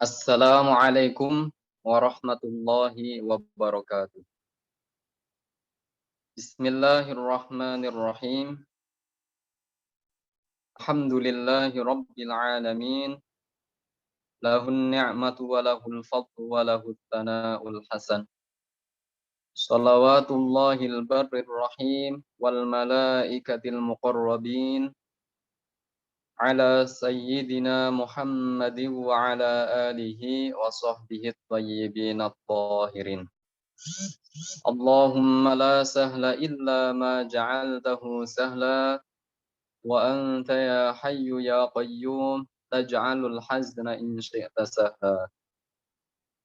Assalamualaikum warahmatullahi wabarakatuh. Bismillahirrahmanirrahim. Alhamdulillahi rabbil alamin. Lahun ni'matu wa lahul fadlu wa lahut thana'ul hasan. Salawatullahil barrir rahim wal malaikatil muqarrabin ala sayyidina Muhammadin wa ala alihi wa sahbihi at-tayyibin at-tahirin. Allahumma la sahla illa ma ja'altahu sahla wa anta ya hayyu ya qayyum taj'alul hazna in syi'ta sahla.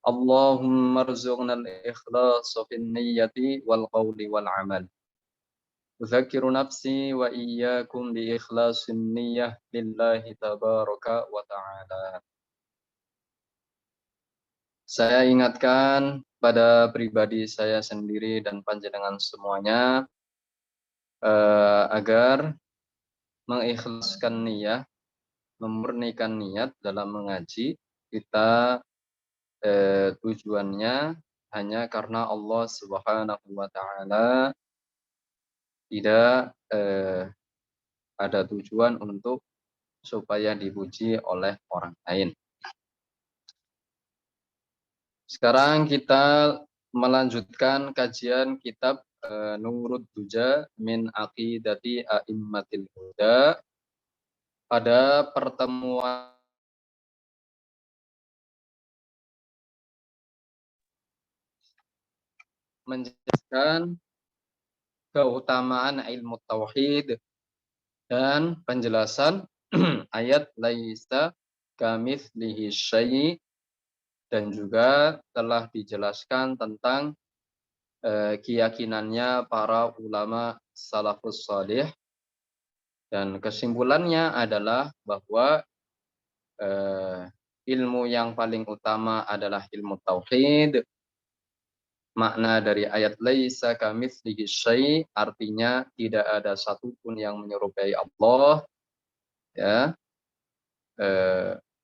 Allahumma rzuqna al-ikhlasa fin niyyati wal qawli wal amal. Udzakiru nafsi wa iyyakum bi ikhlasin niyyah lillahi tabaraka wa ta'ala. Saya ingatkan pada pribadi saya sendiri dan panjenengan semuanya agar mengikhlaskan niat, memurnikan niat dalam mengaji. Kita tujuannya hanya karena Allah Subhanahu wa taala, tidak ada tujuan untuk supaya dipuji oleh orang lain. Sekarang kita melanjutkan kajian kitab Nurud Duja min Aqidati A'immatil Huda. Pada pertemuan menjelaskan keutamaan ilmu tauhid dan penjelasan ayat laisa kamitslihi syai', dan juga telah dijelaskan tentang keyakinannya para ulama salafus salih, dan kesimpulannya adalah bahwa ilmu yang paling utama adalah ilmu tauhid. Makna dari ayat laisa kamitslihi syai' artinya tidak ada satupun yang menyerupai Allah, ya,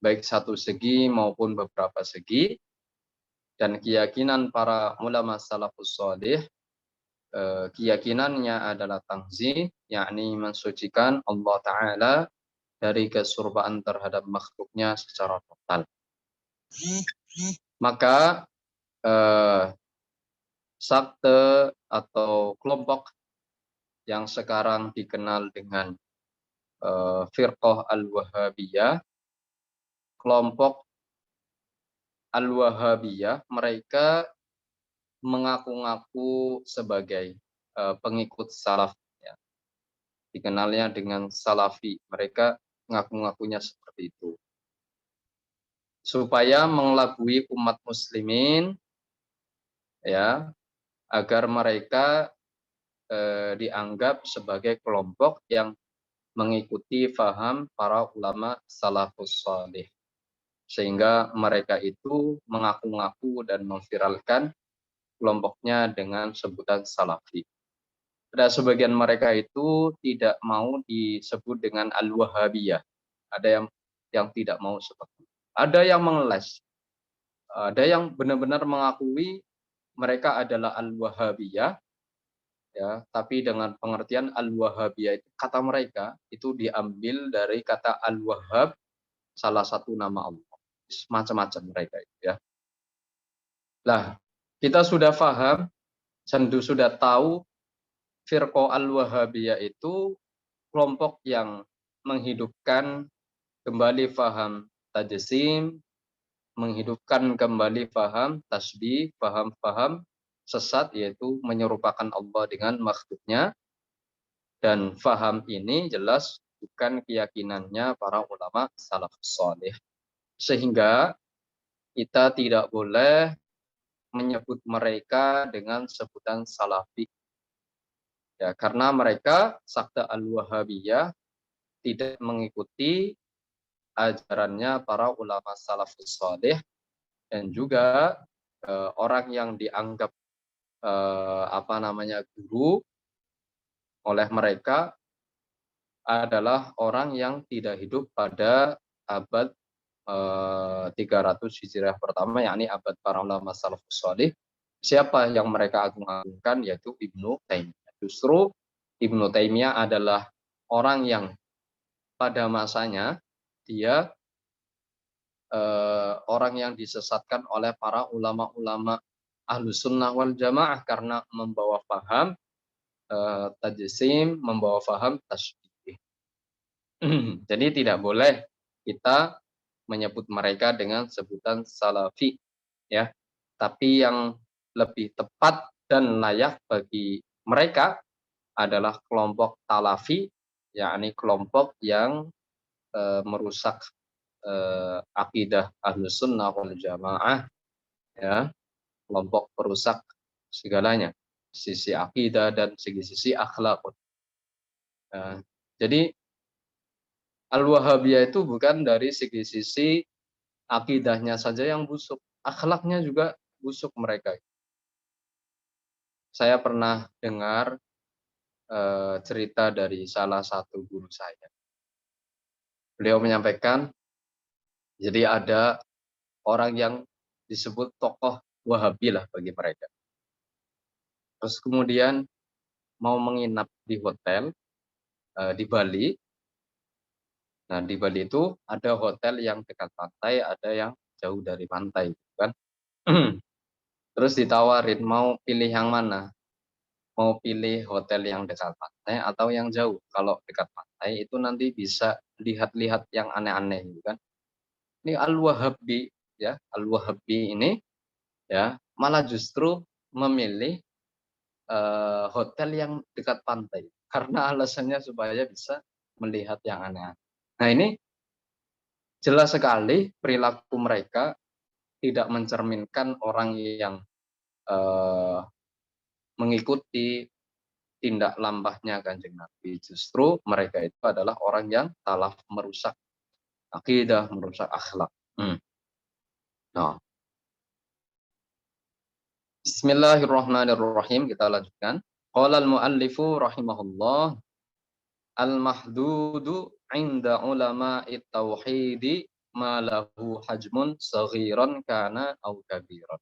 baik satu segi maupun beberapa segi. Dan keyakinan para ulama salafus salih, keyakinannya adalah tangzih, yakni mensucikan Allah Ta'ala dari kesurbaan terhadap makhluknya secara total. Maka sakte atau kelompok yang sekarang dikenal dengan firqah al-Wahabiyah, kelompok al-Wahabiyah, mereka mengaku-ngaku sebagai pengikut salaf, ya. Dikenalnya dengan salafi, mereka ngaku-ngakunya seperti itu. Supaya mengelabui umat muslimin, ya, agar mereka dianggap sebagai kelompok yang mengikuti faham para ulama salafus salih, sehingga mereka itu mengaku-ngaku dan memviralkan kelompoknya dengan sebutan salafi. Ada sebagian mereka itu tidak mau disebut dengan al-Wahabiyah. Ada yang tidak mau seperti itu. Ada yang mengeles. Ada yang benar-benar mengakui mereka adalah al-Wahabiyah, ya, tapi dengan pengertian al-Wahabiyah itu, kata mereka itu diambil dari kata al-Wahhab, salah satu nama Allah. Macam-macam mereka itu, ya. Lah, kita sudah paham, sudah tahu firqah al-Wahabiyah itu kelompok yang menghidupkan kembali faham tajsim, menghidupkan kembali faham tasbih, faham-faham sesat, yaitu menyerupakan Allah dengan makhluknya. Dan faham ini jelas bukan keyakinannya para ulama salafus salih. Sehingga kita tidak boleh menyebut mereka dengan sebutan salafi, ya, karena mereka sakta al-Wahabiyah tidak mengikuti ajarannya para ulama salafus salih, dan juga orang yang dianggap guru oleh mereka adalah orang yang tidak hidup pada abad 300 Hijriah pertama, yakni abad para ulama salafus salih. Siapa yang mereka agung-agungkan? Yaitu Ibnu Taimiyah. Justru Ibnu Taimiyah adalah orang yang pada masanya dia orang yang disesatkan oleh para ulama-ulama Ahlus Sunnah wal Jamaah karena membawa paham tajsim, membawa paham tasybih. Jadi tidak boleh kita menyebut mereka dengan sebutan salafi, ya. Tapi yang lebih tepat dan layak bagi mereka adalah kelompok talafi, yakni kelompok yang merusak akidah Ahlus Sunnah wal Jamaah, ya, kelompok perusak segalanya, sisi akidah dan sisi akhlak. Jadi Al-Wahabiyah itu bukan dari sisi akidahnya saja yang busuk, akhlaknya juga busuk mereka. Saya pernah dengar cerita dari salah satu guru saya. Beliau menyampaikan, jadi ada orang yang disebut tokoh Wahabi lah bagi mereka. Terus kemudian mau menginap di hotel di Bali. Nah, di Bali itu ada hotel yang dekat pantai, ada yang jauh dari pantai, kan? Terus ditawarin mau pilih yang mana? Mau pilih hotel yang dekat pantai atau yang jauh? Kalau dekat pantai itu nanti bisa lihat-lihat yang aneh-aneh, gitu kan? Ini Al-Wahabi, ya, Al-Wahabi ini, ya, malah justru memilih hotel yang dekat pantai karena alasannya supaya bisa melihat yang aneh-aneh. Nah, ini jelas sekali perilaku mereka tidak mencerminkan orang yang eh, mengikuti tindak lampahnya Kanjeng Nabi. Justru mereka itu adalah orang yang telah merusak akidah, merusak akhlak. Nah, Bismillahirrahmanirrahim, kita lanjutkan. Qala al-muallifu rahimahullah, al-mahdudu 'inda ulama'i tauhidi ma lahu hajmun saghiran kana aw kabiran.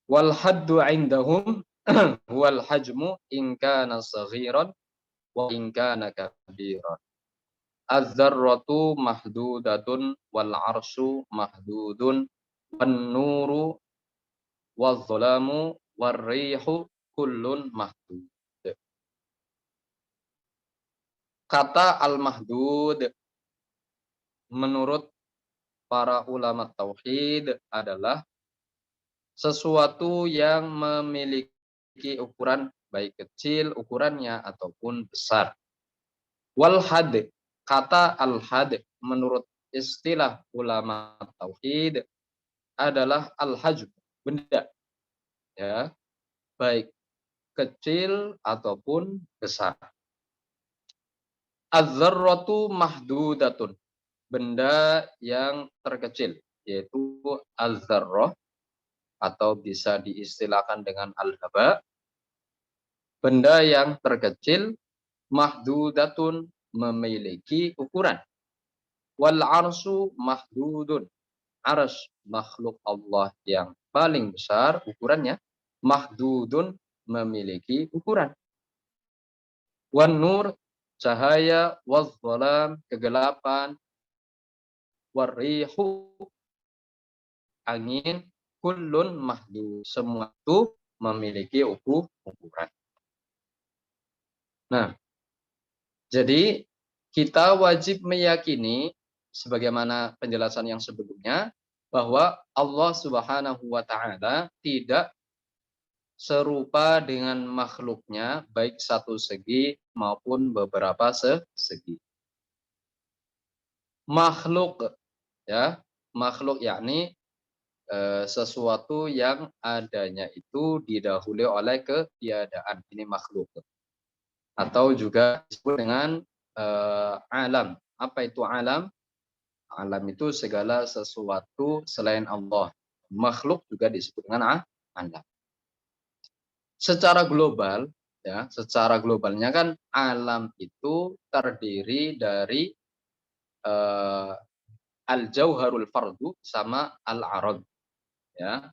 Wal haddu 'indahum wal hajmu in kana saghiran wa in kana kabiran. Az-zarratu mahdudatun wal arsyu mahdudun wan nuru waz zalamu war rihu kullun mahdud. Kata al-mahdud menurut para ulama tauhid adalah sesuatu yang memiliki ukuran baik kecil ukurannya ataupun besar. Wal had, kata al had menurut istilah ulama tauhid adalah al hajm, benda, ya, baik kecil ataupun besar. Az-zarratu mahdudatun, benda yang terkecil, yaitu az-zarrah atau bisa diistilahkan dengan al-haba, benda yang terkecil, mahdudatun memiliki ukuran. Wal arsu mahdudun, ars makhluk Allah yang paling besar ukurannya, mahdudun memiliki ukuran. Wan nur cahaya, waz zalam kegelapan, warihu angin, kullun mahdud semua itu memiliki ukuran. Nah, jadi kita wajib meyakini sebagaimana penjelasan yang sebelumnya bahwa Allah Subhanahu wa taala tidak serupa dengan makhluknya baik satu segi maupun beberapa segi. Makhluk, ya, makhluk yakni sesuatu yang adanya itu didahului oleh ketiadaan, ini makhluk. Atau juga disebut dengan alam. Apa itu alam? Alam itu segala sesuatu selain Allah. Makhluk juga disebut dengan alam. Secara global, ya, secara globalnya kan alam itu terdiri dari uh, al-jauharul fardu sama al-arad, ya.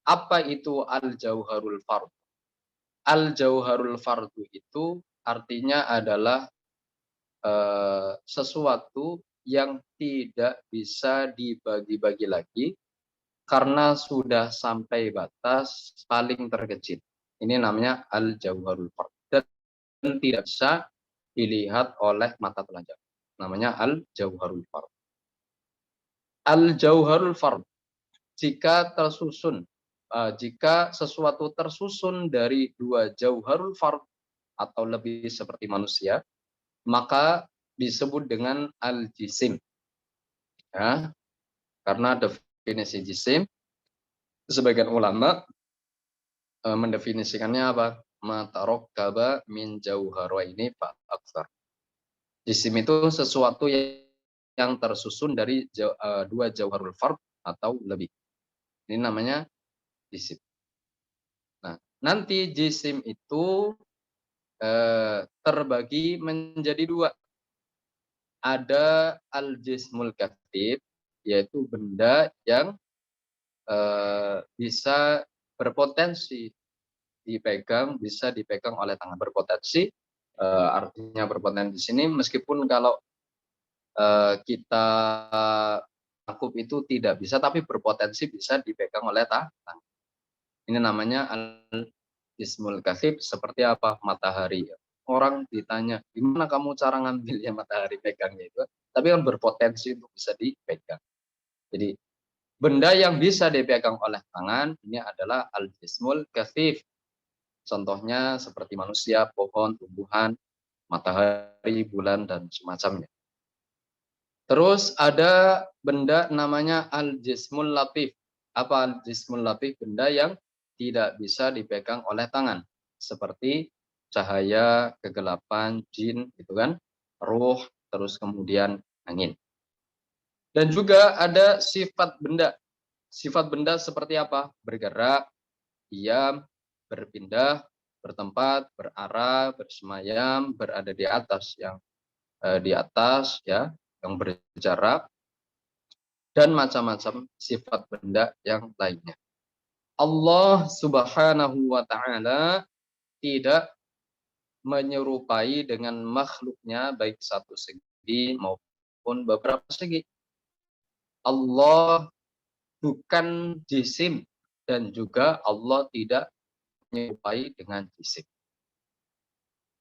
Apa itu al-jauharul fardu? Al-jauharul fardu itu artinya adalah sesuatu yang tidak bisa dibagi-bagi lagi karena sudah sampai batas paling terkecil. Ini namanya al-jauharul fardu dan tidak bisa dilihat oleh mata telanjang. Namanya al-jauharul fardu. Al-jauharul fardu jika tersusun, jika sesuatu tersusun dari dua jauharul fardu atau lebih seperti manusia, maka disebut dengan al-jisim. Ya, karena definisi jisim, sebagian ulama mendefinisikannya apa? Matarokkaba min jauharaini fa aktsar. Jisim itu sesuatu yang tersusun dari dua jauharul fard atau lebih. Ini namanya jisim. Nah, nanti jisim itu terbagi menjadi dua. Ada al-jismul katsib, yaitu benda yang bisa berpotensi dipegang, bisa dipegang oleh tangan. Berpotensi artinya berpotensi di sini meskipun kalau kita takut itu tidak bisa, tapi berpotensi bisa dipegang oleh tangan. Ini namanya al-jismul katsib. Seperti apa? Matahari. Orang ditanya, gimana kamu cara ngambilnya matahari pegangnya itu? Tapi kan berpotensi untuk bisa dipegang. Jadi benda yang bisa dipegang oleh tangan ini adalah al-jismul katsib. Contohnya seperti manusia, pohon, tumbuhan, matahari, bulan, dan semacamnya. Terus ada benda namanya al-jismul latif. Apa al-jismul latif? Benda yang tidak bisa dipegang oleh tangan. Seperti cahaya, kegelapan, jin, gitu kan, ruh, terus kemudian angin. Dan juga ada sifat benda. Sifat benda seperti apa? Bergerak, diam, berpindah, bertempat, berarah, bersemayam, berada di atas, yang di atas, ya, yang berjarak, dan macam-macam sifat benda yang lainnya. Allah Subhanahu wa Ta'ala tidak menyerupai dengan makhluknya baik satu segi maupun beberapa segi. Allah bukan jisim dan juga Allah tidak menyerupai dengan jisim.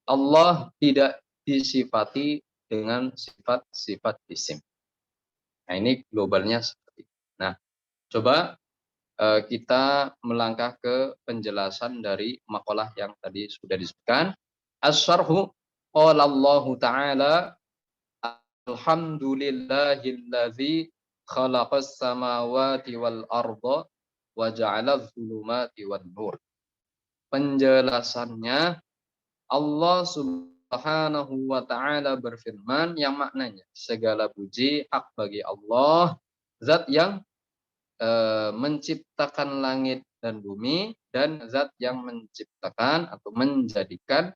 Allah tidak disifati dengan sifat-sifat jisim. Nah, ini globalnya seperti itu. Nah, coba kita melangkah ke penjelasan dari makalah yang tadi sudah disebutkan. Asy-syarhu qala Allah Ta'ala alhamdulillahilladzi khalaqas samawati wal arda wa ja'alaz zulumati wan nur. Penjelasannya, Allah Subhanahu wa Ta'ala berfirman yang maknanya segala puji hak bagi Allah, zat yang menciptakan langit dan bumi, dan zat yang menciptakan atau menjadikan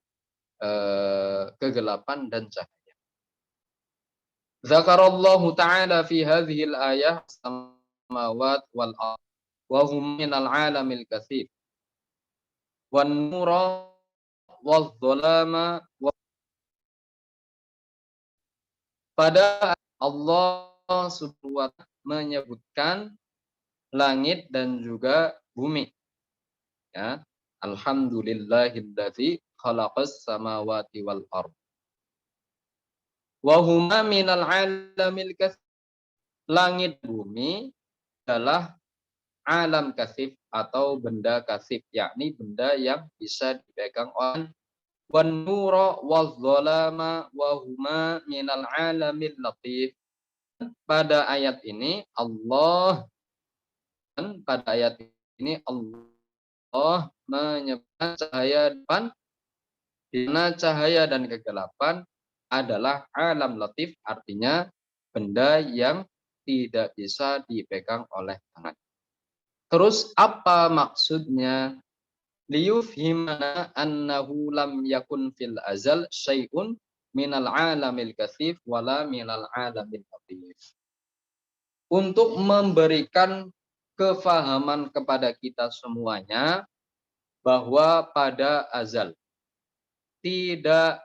kegelapan dan cahaya. Zakarallahu ta'ala fi hadhil ayah samawat wal ard wa hum minal alamil katsir wan nura wal dhalama. Pada Allah Subhanahu wa ta'ala menyebutkan langit dan juga bumi. Ya, alhamdulillahilladzi khalaqas samawati wal ard wa huma minal alamil katsir. Langit bumi adalah alam kasif atau benda kasif, yakni benda yang bisa dipegang oleh. Wan nura waz zalama wa huma minal alamil latif. Pada ayat ini Allah menyebutkan cahaya depan, di mana cahaya dan kegelapan adalah alam latif, artinya benda yang tidak bisa dipegang oleh tangan. Terus apa maksudnya? Liyufhimana annahu lam yakun fil azal syai'un minal alamil kasif wala minal alamil latif. Untuk memberikan kefahaman kepada kita semuanya bahwa pada azal tidak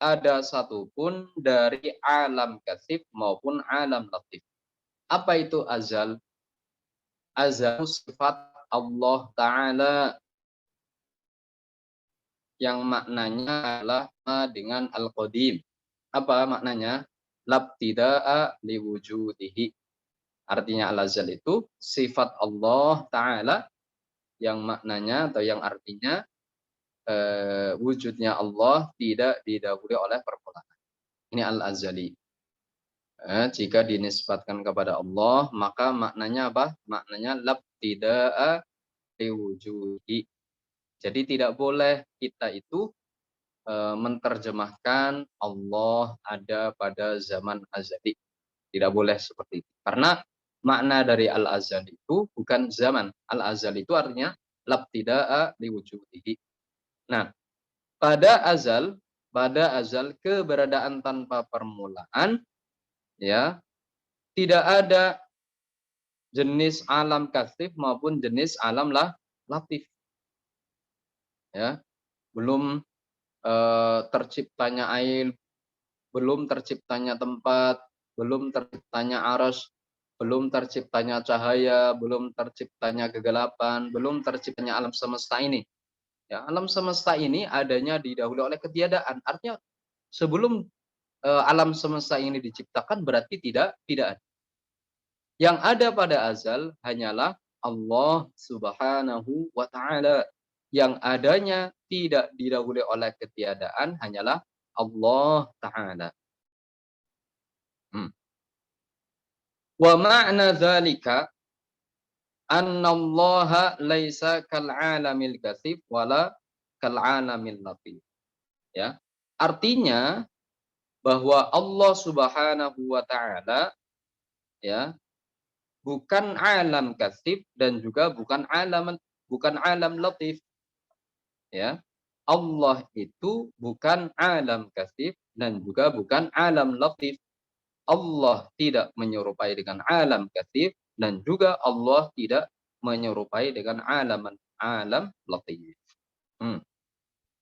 ada satupun dari alam kasif maupun alam latif. Apa itu azal? Azal sifat Allah Ta'ala yang maknanya adalah dengan al-qadim. Apa maknanya? Labtida'a liwujudihi. Artinya al-azal itu sifat Allah Ta'ala yang maknanya atau yang artinya wujudnya Allah tidak didahului oleh permulaan. Ini al-azali. Jika dinisbatkan kepada Allah, maka maknanya apa? Maknanya labtida'a liwujudi. Jadi tidak boleh kita itu menerjemahkan Allah ada pada zaman azali. Tidak boleh seperti itu. Karena makna dari al-azali itu bukan zaman. Al-azali itu artinya labtida'a liwujudihi. Nah, pada azal keberadaan tanpa permulaan, ya, tidak ada jenis alam kasif maupun jenis alam latif, ya. Belum terciptanya air, belum terciptanya tempat, belum terciptanya aras, belum terciptanya cahaya, belum terciptanya kegelapan, belum terciptanya alam semesta ini. Ya, alam semesta ini adanya didahului oleh ketiadaan. Artinya sebelum alam semesta ini diciptakan berarti tidak ada. Yang ada pada azal hanyalah Allah Subhanahu wa Ta'ala. Yang adanya tidak didahului oleh ketiadaan hanyalah Allah Ta'ala. Wa ma'na dzalika annallaha laisa kal'alamil kasif wala kal'alamil latif. Ya. Artinya bahwa Allah Subhanahu wa Ta'ala, ya, bukan alam kasif dan juga bukan alam latif, ya. Allah itu bukan alam kasif dan juga bukan alam latif. Allah tidak menyerupai dengan alam kasif dan juga Allah tidak menyerupai dengan alam latif.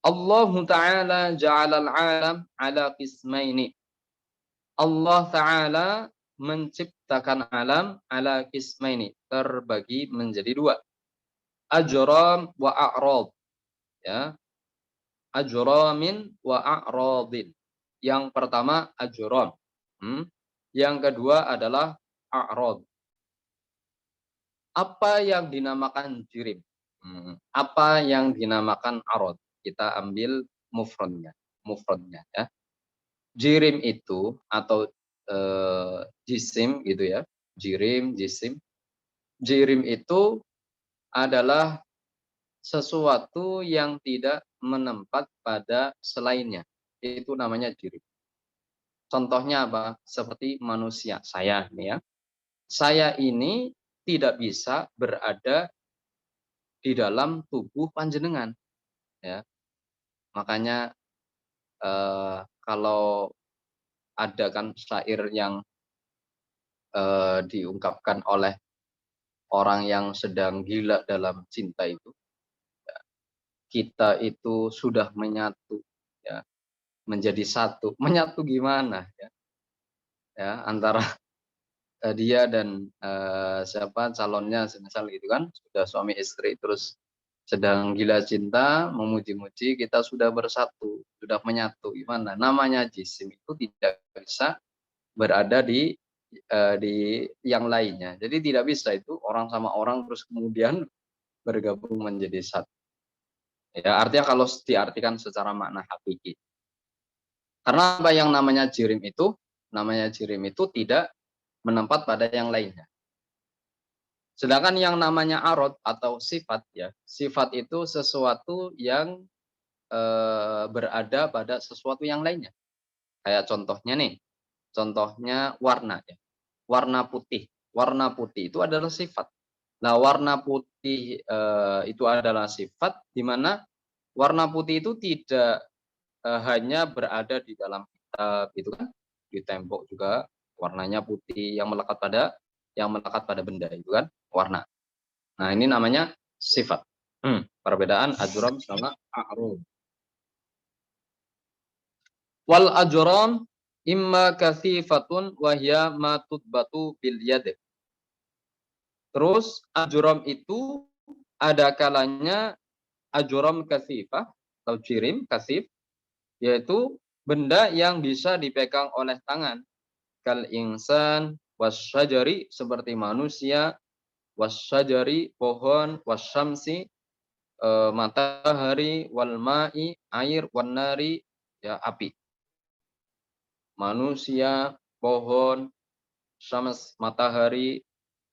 Allah Ta'ala ja'alal alam ala qismaini. Allah Ta'ala menciptakan alam ala qismaini, terbagi menjadi dua. Ajram wa a'rad. Ya. Ajramin wa a'radin. Yang pertama ajram. Yang kedua adalah a'rad. Apa yang dinamakan jirim? Apa yang dinamakan arad? Kita ambil mufradnya ya. Jirim itu atau jisim gitu ya. Jirim, jisim. Jirim itu adalah sesuatu yang tidak menempat pada selainnya. Itu namanya jirim. Contohnya apa? Seperti manusia, saya nih ya. Saya ini tidak bisa berada di dalam tubuh panjenengan, ya. Makanya kalau ada kan syair yang diungkapkan oleh orang yang sedang gila dalam cinta itu, ya, kita itu sudah menyatu, ya, menjadi satu. Menyatu gimana, ya? Ya, antara dia dan siapa calonnya semisal gitu kan, sudah suami istri terus sedang gila cinta, memuji-muji, kita sudah bersatu, sudah menyatu. Gimana? Namanya jisim itu tidak bisa berada di yang lainnya. Jadi tidak bisa itu orang sama orang terus kemudian bergabung menjadi satu. Ya, artinya kalau diartikan secara makna hakiki. Karena apa yang namanya jirim itu? Namanya jirim itu tidak menempat pada yang lainnya. Sedangkan yang namanya arad atau sifat, ya, sifat itu sesuatu yang berada pada sesuatu yang lainnya. Kayak contohnya nih, contohnya warna, ya. Warna putih. Warna putih itu adalah sifat. Nah, warna putih itu adalah sifat di mana warna putih itu tidak hanya berada di dalam kitab itu kan, di tembok juga warnanya putih yang melekat pada benda itu kan warna. Nah, ini namanya sifat. Perbedaan ajram sama a'rum. Wal ajram imma kathifatun wa hiya ma tutbatu bil yad. Terus ajram itu ada kalanya ajram kathifah atau jirim kasif, yaitu benda yang bisa dipegang oleh tangan. Kal insan wasyajari, seperti manusia, wasyajari pohon, wasyamsi matahari, wal ma'i air, wan nari ya api. Manusia, pohon, syams matahari,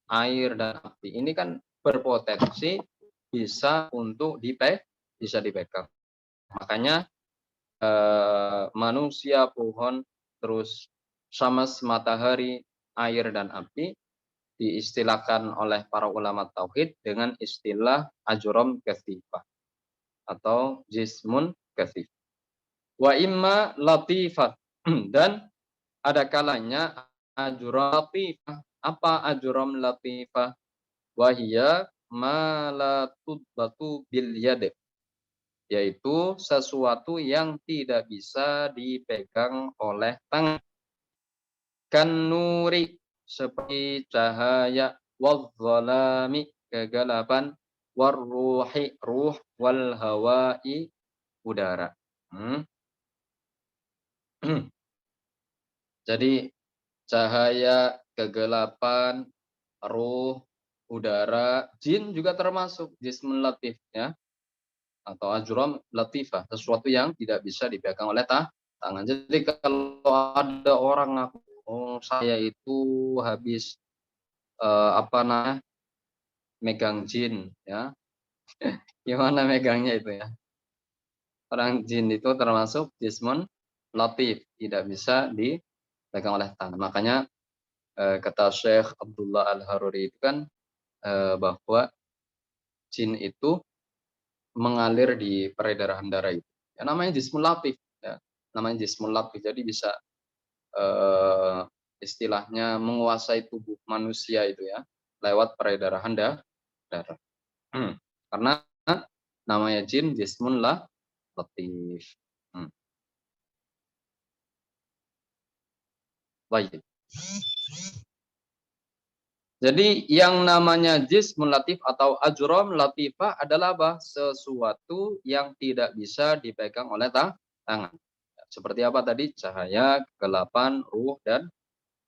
air dan api. Ini kan berpotensi bisa untuk dipegang. Makanya manusia, pohon, terus syams matahari, air dan api diistilahkan oleh para ulama tauhid dengan istilah ajram katsifah atau jismun katsif. Wa imma latifah, dan ada kalanya ajram latifah. Apa ajram latifah? Wahia ma la tudbatu bil yad, yaitu sesuatu yang tidak bisa dipegang oleh tangan. Kan nuri, seperti cahaya, wadh-dhalami, kegelapan, warruhi, ruh, wal hawai, udara. Jadi cahaya, kegelapan, ruh, udara, jin juga termasuk jismun latif ya, atau ajram latifah, sesuatu yang tidak bisa dipegang oleh tangan. Jadi kalau ada orang ngaku, oh saya itu habis megang jin ya, gimana megangnya itu ya? Orang jin itu termasuk jismun latif, tidak bisa dipegang oleh tangan. Makanya kata Syekh Abdullah Al-Haruri itu kan bahwa jin itu mengalir di peredaran darah itu. Ya, namanya jismul latif. Ya. Namanya jismul latif. Jadi bisa istilahnya menguasai tubuh manusia itu ya, lewat peredaran darah. Karena namanya jin jismun latif. Baik. Jadi yang namanya jismun latif atau ajram latifah adalah apa? Sesuatu yang tidak bisa dipegang oleh tangan. Seperti apa tadi? Cahaya, kegelapan, ruh, dan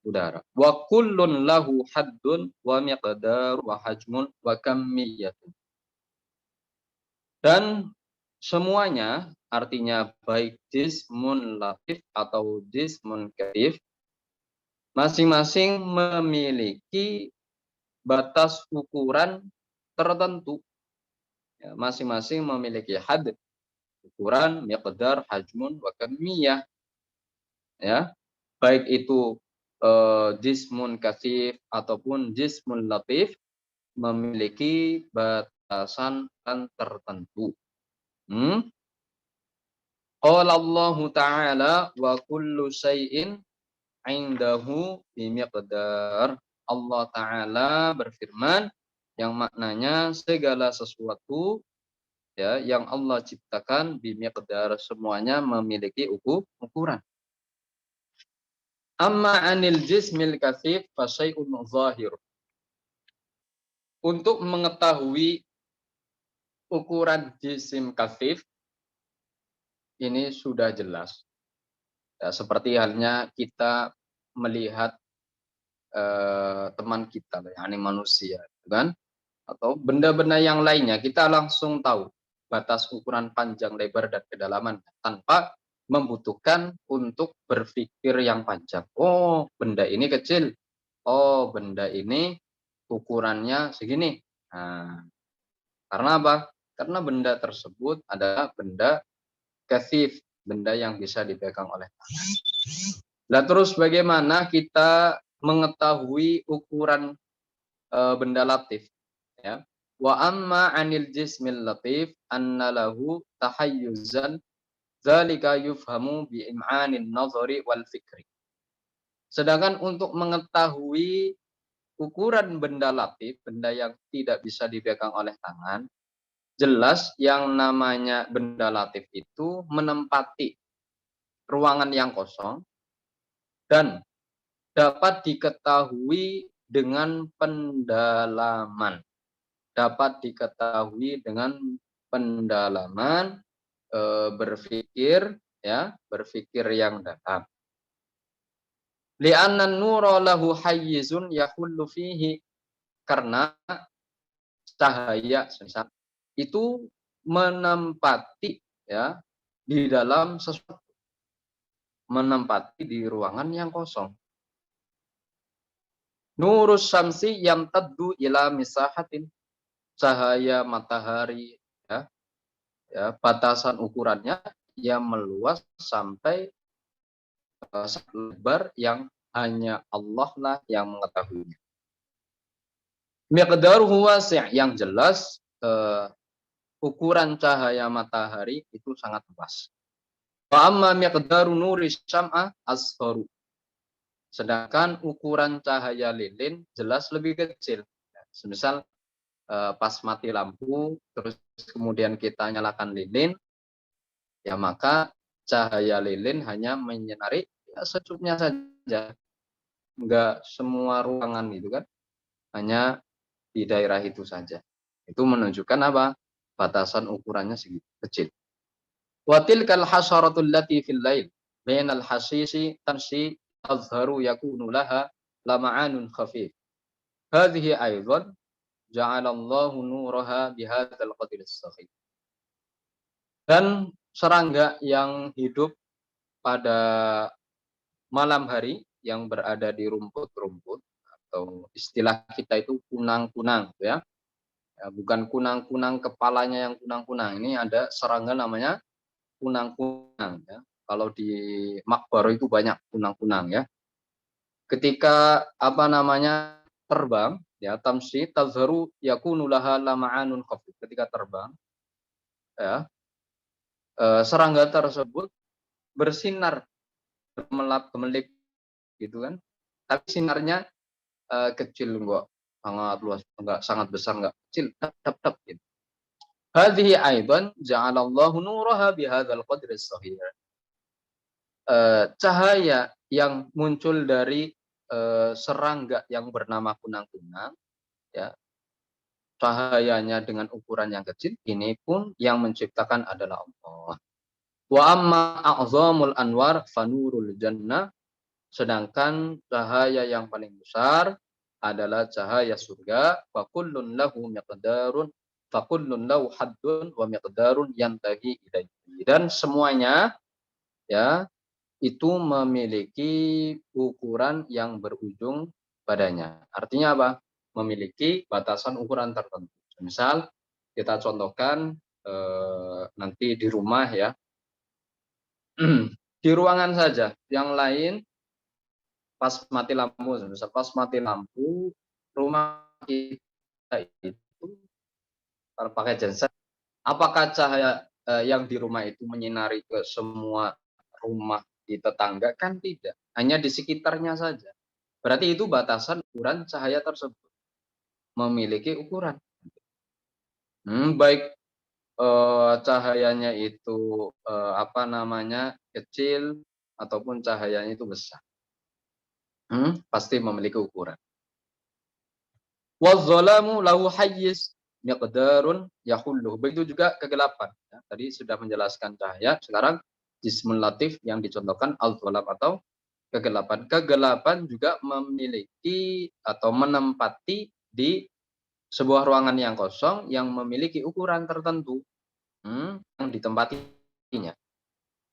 udara. Wa kullun lahu haddun wa miqdar wa hajmun wa kamiyatun. Dan semuanya, artinya baik jismun latif atau jismun katif, masing-masing memiliki batas ukuran tertentu. Ya, masing-masing memiliki had, ukuran, miqdar, hajmun, wa kamiyah. Ya, baik itu jismun kasif ataupun jismun latif memiliki batasan tertentu. Qala Allah Ta'ala wa kullu syai'in indahu bimiqdar. Allah Ta'ala berfirman yang maknanya segala sesuatu ya yang Allah ciptakan bimiqdar, semuanya memiliki ukuran. Amma anil jismil katsif fa syai'un zahir. Untuk mengetahui ukuran jisim katsif ini sudah jelas. Ya, seperti halnya kita melihat teman kita, yakni manusia, kan? Atau benda-benda yang lainnya, kita langsung tahu batas ukuran panjang, lebar, dan kedalaman tanpa membutuhkan untuk berpikir yang panjang. Oh, benda ini kecil. Oh, benda ini ukurannya segini. Nah, karena apa? Karena benda tersebut adalah benda kasif, benda yang bisa dipegang oleh tangan. Nah, terus bagaimana kita mengetahui ukuran benda latif? Ya. Wa amma anil jismil latif anna lahu tahayyuzan Zalika yufhamu bi'im'anin nazari wal fikri. Sedangkan untuk mengetahui ukuran benda latif, benda yang tidak bisa dipegang oleh tangan, jelas yang namanya benda latif itu menempati ruangan yang kosong dan dapat diketahui dengan pendalaman. Dapat diketahui dengan pendalaman, berpikir ya, berpikir yang dalam. Li'anna an-nura lahu hayyizun yahullu fihi, karena cahaya itu menempati ya di dalam sesuatu, menempati di ruangan yang kosong. Nurus syamsi yamtaddu ila misahatin, cahaya matahari ya, ya batasan ukurannya yang meluas sampai lebar yang hanya Allah lah yang mengetahuinya. Miqdaruhu wasi', yang jelas ukuran cahaya matahari itu sangat luas. Wa amma miqdaru nuri syam'a asgharu. Sedangkan ukuran cahaya lilin jelas lebih kecil. Semisal pas mati lampu terus kemudian kita nyalakan lilin, ya maka cahaya lilin hanya menyinari ya secukupnya saja. Enggak semua ruangan gitu kan. Hanya di daerah itu saja. Itu menunjukkan apa? Batasan ukurannya segitu kecil. Wa tilkal hasyaratul lati fil lail bainal hasisi tamshi azharu yakunu laha lama'anun khafif. Hadhihi aidan ja'alallahu nuraha bihadzal qadri as-saghir. Dan serangga yang hidup pada malam hari yang berada di rumput-rumput, atau istilah kita itu kunang-kunang ya. Ya, bukan kunang-kunang kepalanya yang kunang-kunang. Ini ada serangga namanya kunang-kunang ya. Kalau di Makbaro itu banyak kunang-kunang ya. Ketika apa namanya terbang ya, tamsi tazharu yakunu laha lama'anun khafif. Ketika terbang ya, serangga tersebut bersinar gemelap-gemelip gitu kan. Tapi sinarnya kecil, enggak sangat luas, enggak sangat besar, enggak kecil, tap gitu. Hadhihi aidan ja'alallahu nuraha bihadzal qadri as-saghir. Cahaya yang muncul dari serangga yang bernama kunang-kunang ya, cahayanya dengan ukuran yang kecil, ini pun yang menciptakan adalah Allah. Wa amma a'zamul anwar fanurul jannah, sedangkan cahaya yang paling besar adalah cahaya surga. Fa kullun lahu miqdarun, fa kullun lahu haddun wa miqdarun yantahi ilaihi. Dan semuanya ya itu memiliki ukuran yang berujung padanya. Artinya apa? Memiliki batasan ukuran tertentu. Misal kita contohkan nanti di rumah ya, di ruangan saja. Yang lain pas mati lampu, misal pas mati lampu rumah kita itu terpakai genset. Apakah cahaya yang di rumah itu menyinari ke semua rumah di tetangga? Kan tidak, hanya di sekitarnya saja. Berarti itu batasan ukuran cahaya tersebut, memiliki ukuran. Baik cahayanya itu apa namanya kecil ataupun cahayanya itu besar, pasti memiliki ukuran. Wazzalamu lahu hayyiz miqdarun yahulluh. Begitu juga kegelapan. Ya, tadi sudah menjelaskan cahaya, sekarang jismul latif yang dicontohkan al-zalam atau kegelapan. Kegelapan juga memiliki atau menempati di sebuah ruangan yang kosong yang memiliki ukuran tertentu yang ditempatinya.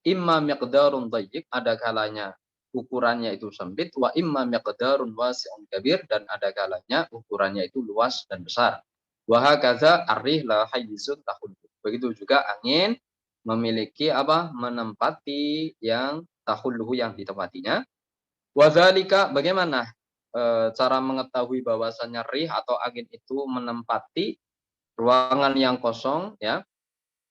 Imma miqdarun dayyiq, ada kalanya ukurannya itu sempit, wa imma miqdarun wasi'un kabir, dan ada kalanya ukurannya itu luas dan besar. Wa hakadza arrih la hayyizun tahul. Begitu juga angin memiliki apa? Menempati yang tahulluhu, yang ditempatinya. Wa dzalika, bagaimana cara mengetahui bahwasannya rih atau angin itu menempati ruangan yang kosong ya?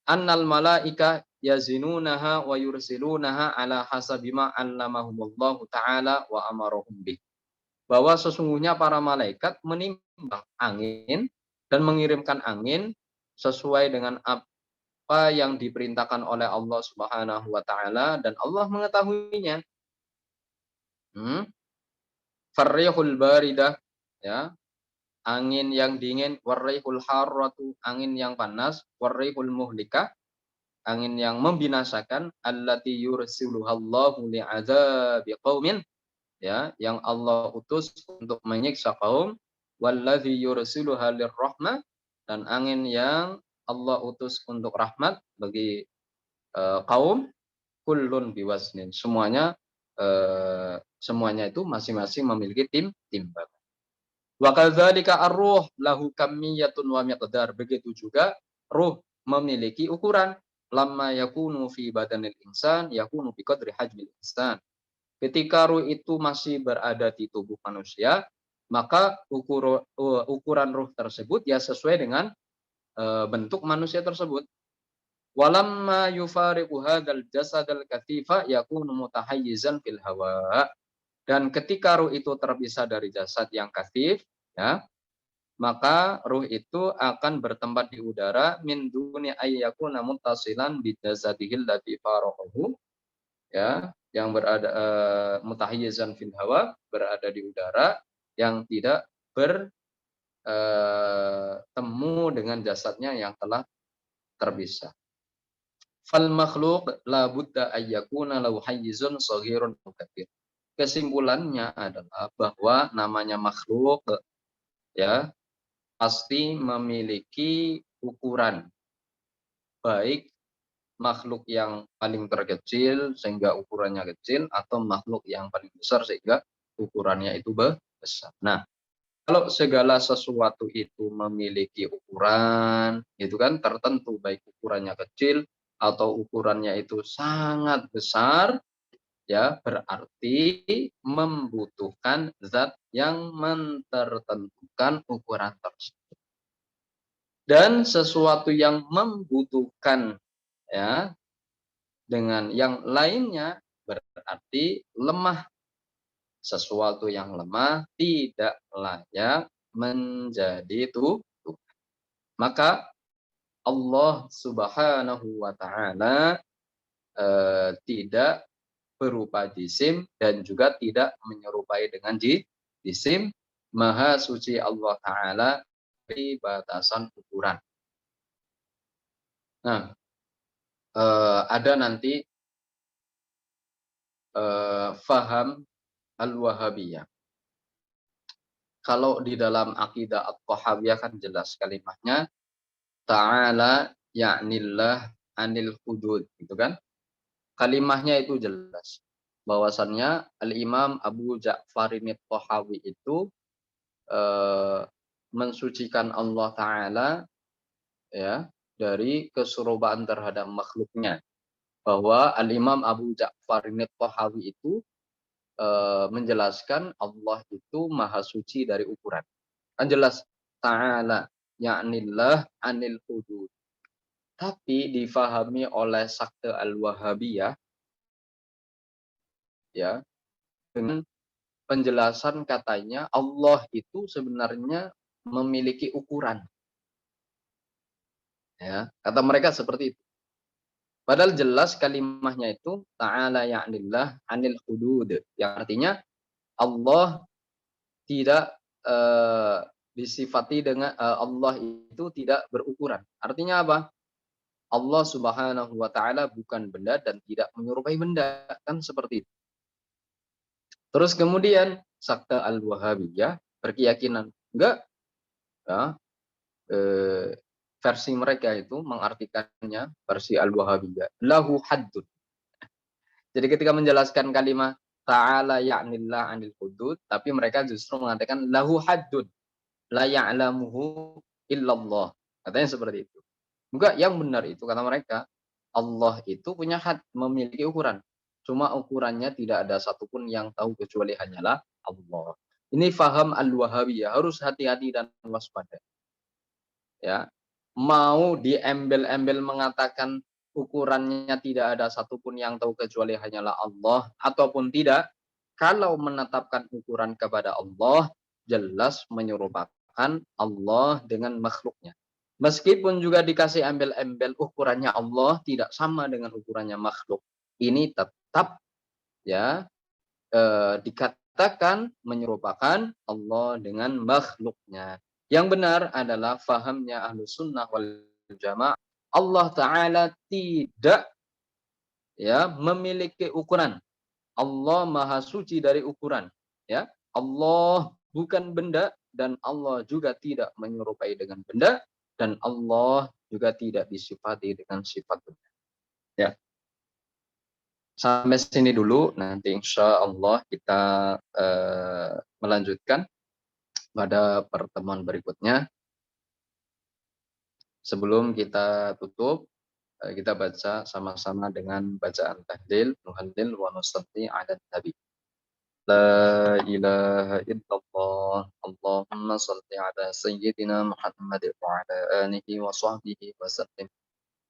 Annal malaika yazinunaha wa yursilunaha ala hasabi ma 'allamahumullahu ta'ala wa amarahum bih. Bahwa sesungguhnya para malaikat menimbang angin dan mengirimkan angin sesuai dengan apa yang diperintahkan oleh Allah Subhanahu wa taala dan Allah mengetahuinya. Hmm? Farrihul baridah, ya, angin yang dingin, warrihul harratu, angin yang panas, warrihul muhlikah, angin yang membinasakan, allati yursiluhallahu li'adzabi qaumin, ya, yang Allah utus untuk menyiksa kaum, wallazi yursiluha lirrahmah, dan angin yang Allah utus untuk rahmat bagi kaum, kullun biwaznin, semuanya itu masing-masing memiliki timbangan. Wa kadzalika ar-ruh lahu kamiyatun wa miqdar. Begitu juga ruh memiliki ukuran. Lamma yakunu fi badanil insan yakunu bi qadri hajmil insan. Ketika ruh itu masih berada di tubuh manusia, maka ukuran ruh tersebut ya sesuai dengan bentuk manusia tersebut. Walamma yufariqu hadzal jasadal katifa yakunu mutahayyizan fil hawa. Dan ketika ruh itu terpisah dari jasad yang katif, ya, maka ruh itu akan bertempat di udara min duni ayyakuna muttasilan bi jasadihil ladzi faraqahu, ya, yang berada mutahayyizan fil hawa, berada di udara yang tidak bertemu dengan jasadnya yang telah terpisah. Fal makhluk la budda ayyakuna lahu hayyizun shaghirun kabir. Kesimpulannya adalah bahwa namanya makhluk, ya, pasti memiliki ukuran, baik makhluk yang paling terkecil sehingga ukurannya kecil atau makhluk yang paling besar sehingga ukurannya itu besar. Nah, kalau segala sesuatu itu memiliki ukuran, itu kan tertentu, baik ukurannya kecil atau ukurannya itu sangat besar, ya, berarti membutuhkan zat yang mentertentukan ukuran tersebut. Dan sesuatu yang membutuhkan, ya, dengan yang lainnya berarti lemah. Sesuatu yang lemah tidak layak menjadi Tuhan. Maka Allah Subhanahu wa taala tidak berupa jisim dan juga tidak menyerupai dengan jisim. Maha suci Allah taala dari batasan ukuran. Nah, ada nanti faham al-Wahabiyah. Kalau di dalam akidah at-Tahawiyah kan jelas kalimatnya ta'ala ya'nillah anil hudud, gitu kan? Kalimahnya itu jelas. Bahwasannya Al-Imam Abu Ja'farin At-Tahawi itu mensucikan Allah Ta'ala, ya, dari keserubaan terhadap makhluknya. Bahwa Al-Imam Abu Ja'farin At-Tahawi itu menjelaskan Allah itu maha suci dari ukuran. Kan jelas ta'ala ya'nillah anil hudud. Tapi difahami oleh sakte al-Wahabiyah, ya, dengan penjelasan katanya Allah itu sebenarnya memiliki ukuran. Ya, kata mereka seperti itu. Padahal jelas kalimahnya itu ta'ala ya'nillah anil hudud. Yang artinya Allah tidak disifati dengan Allah itu tidak berukuran. Artinya apa? Allah Subhanahu wa taala bukan benda dan tidak menyerupai benda, kan seperti itu. Terus kemudian sakte al-Wahabiyah berkeyakinan enggak, ya, versi mereka itu mengartikannya, versi al-Wahabiyah lahu haddun. Jadi ketika menjelaskan kalimat ta'ala ya'nillah anil hudud, tapi mereka justru mengatakan lahu haddun la ya'lamuhu illallah. Katanya seperti itu. Enggak, yang benar itu kata mereka, Allah itu punya had, memiliki ukuran. Cuma ukurannya tidak ada satupun yang tahu kecuali hanyalah Allah. Ini faham al-Wahabiyah, harus hati-hati dan waspada. Ya. Mau diembel-embel mengatakan ukurannya tidak ada satupun yang tahu kecuali hanyalah Allah, ataupun tidak, kalau menetapkan ukuran kepada Allah, jelas menyerupakan Allah dengan makhluknya. Meskipun juga dikasih embel-embel ukurannya Allah tidak sama dengan ukurannya makhluk. Ini tetap ya dikatakan menyerupakan Allah dengan makhluknya. Yang benar adalah fahamnya Ahlus Sunnah wal Jamaah, Allah Ta'ala tidak ya memiliki ukuran. Allah Maha Suci dari ukuran. Ya, Allah bukan benda dan Allah juga tidak menyerupai dengan benda dan Allah juga tidak disifati dengan sifat benda. Ya, sampai sini dulu. Nanti insya Allah kita melanjutkan pada pertemuan berikutnya. Sebelum kita tutup, kita baca sama-sama dengan bacaan tahlil, nuhallil, wa nusalli ala nabi. La ilaha illallah. Allahumma salli ala sayyidina Muhammad wa ala alihi wa sahbihi wa sallim.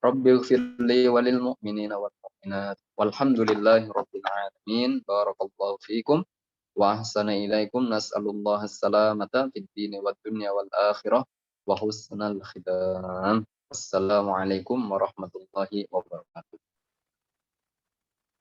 Rabbi ighfirli walil mu'minina wal mu'minat. Walhamdulillahi rabbil alamin. Barakallahu fikum. Wa ahsana ilaikum. Nas'alullah as-salamata fid dini wad dunya wal akhirah. Wa husnal khidam. Assalamualaikum warahmatullahi wabarakatuh.